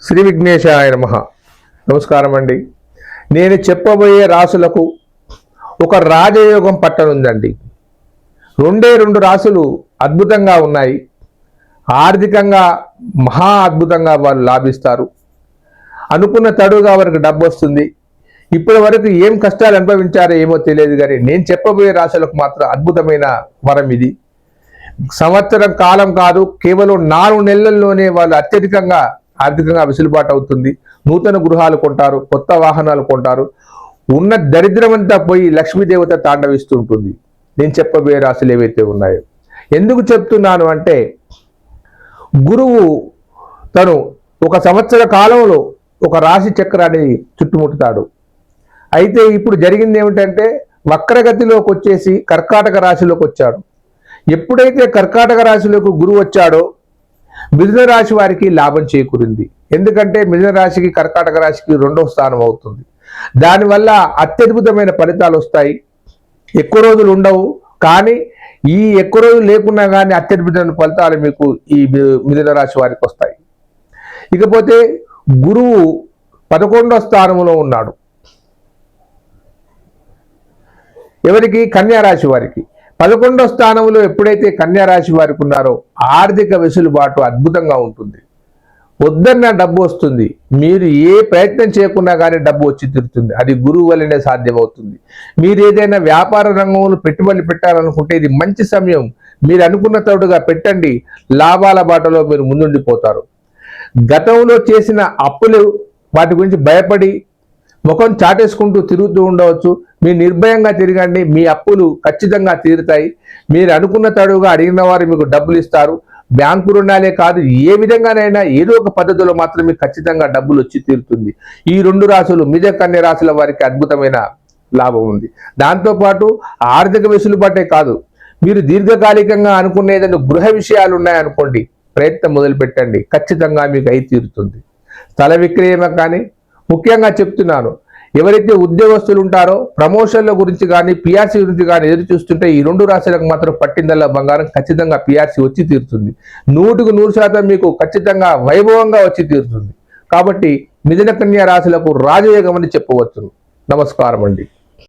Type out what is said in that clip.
శ్రీ విఘ్నేశాయ నమః. నమస్కారం అండి. నేను చెప్పబోయే రాసులకు ఒక రాజయోగం పట్టనుందండి. రెండు రాసులు అద్భుతంగా ఉన్నాయి. ఆర్థికంగా మహా అద్భుతంగా వాళ్ళు లాభిస్తారు. అనుకున్న తడుగా వారికి డబ్బు వస్తుంది. ఇప్పటి వరకు ఏం కష్టాలు అనుభవించారో ఏమో తెలియదు, కానీ నేను చెప్పబోయే రాసులకు మాత్రం అద్భుతమైన వరం ఇది. సంవత్సరం కాలం కాదు, కేవలం 4 నెలల్లోనే వాళ్ళు అత్యధికంగా ఆర్థికంగా వెసులుబాటు అవుతుంది. నూతన గృహాలు కొంటారు, కొత్త వాహనాలు కొంటారు. ఉన్న దరిద్రమంతా పోయి లక్ష్మీదేవత తాండవిస్తుంటుంది. నేను చెప్పబోయే రాశులు ఏవైతే ఉన్నాయో, ఎందుకు చెప్తున్నాను అంటే, గురువు తను ఒక సంవత్సర కాలంలో ఒక రాశి చక్రాన్ని చుట్టుముట్టుతాడు. అయితే ఇప్పుడు జరిగింది ఏమిటంటే, వక్రగతిలోకి వచ్చేసి కర్కాటక రాశిలోకి వచ్చాడు. ఎప్పుడైతే కర్కాటక రాశిలోకి గురువు వచ్చాడో మిథున రాశి వారికి లాభం చేకూరింది. ఎందుకంటే మిథున రాశికి కర్కాటక రాశికి 2వ స్థానం అవుతుంది. దానివల్ల అత్యద్భుతమైన ఫలితాలు వస్తాయి. ఎక్కువ రోజులు ఉండవు, కానీ ఈ ఎక్కువ రోజులు లేకున్నా కానీ అత్యద్భుతమైన ఫలితాలు మీకు ఈ మిథున రాశి వారికి వస్తాయి. ఇకపోతే గురువు 11వ స్థానంలో ఉన్నాడు. ఎవరికి? కన్యా రాశి వారికి. 11వ స్థానంలో ఎప్పుడైతే కన్యా రాశి వారికి ఉన్నారో ఆర్థిక వెసులుబాటు అద్భుతంగా ఉంటుంది. వద్దన్న డబ్బు వస్తుంది. మీరు ఏ ప్రయత్నం చేయకున్నా కానీ డబ్బు వచ్చి తీరుతుంది. అది గురువు వల్లనే సాధ్యమవుతుంది. మీరు ఏదైనా వ్యాపార రంగంలో పెట్టుబడులు పెట్టాలనుకుంటే ఇది మంచి సమయం. మీరు అనుకున్న తోడుగా పెట్టండి, లాభాల బాటలో మీరు ముందుండిపోతారు. గతంలో చేసిన అప్పులు, వాటి గురించి భయపడి ముఖం చాటేసుకుంటూ తిరుగుతూ ఉండవచ్చు. మీరు నిర్భయంగా తిరగండి, మీ అప్పులు ఖచ్చితంగా తీరుతాయి. మీరు అనుకున్న తడుగా అడిగిన వారు మీకు డబ్బులు ఇస్తారు. బ్యాంకు రుణాలే కాదు, ఏ విధంగానైనా ఏదో ఒక పద్ధతిలో మాత్రమే ఖచ్చితంగా డబ్బులు వచ్చి తీరుతుంది. ఈ 2 రాశులు, మిథున కన్య రాశుల వారికి అద్భుతమైన లాభం ఉంది. దాంతోపాటు ఆర్థిక వెసులుబాటే కాదు, మీరు దీర్ఘకాలికంగా అనుకునే ఏదైనా గృహ విషయాలు ఉన్నాయనుకోండి, ప్రయత్నం మొదలు పెట్టండి, ఖచ్చితంగా మీకు అయి తీరుతుంది. స్థల విక్రయం కానీ, ముఖ్యంగా చెప్తున్నాను, ఎవరైతే ఉద్యోగస్తులు ఉంటారో ప్రమోషన్ల గురించి కానీ పిఆర్సీ గురించి కానీ ఎదురు చూస్తుంటే ఈ 2 రాశులకు మాత్రం పట్టిందల్లా బంగారం. ఖచ్చితంగా పిఆర్సీ వచ్చి తీరుతుంది. 100% మీకు ఖచ్చితంగా వైభవంగా వచ్చి తీరుతుంది. కాబట్టి మిథున కన్యా రాశులకు రాజయోగం అని చెప్పవచ్చు. నమస్కారం అండి.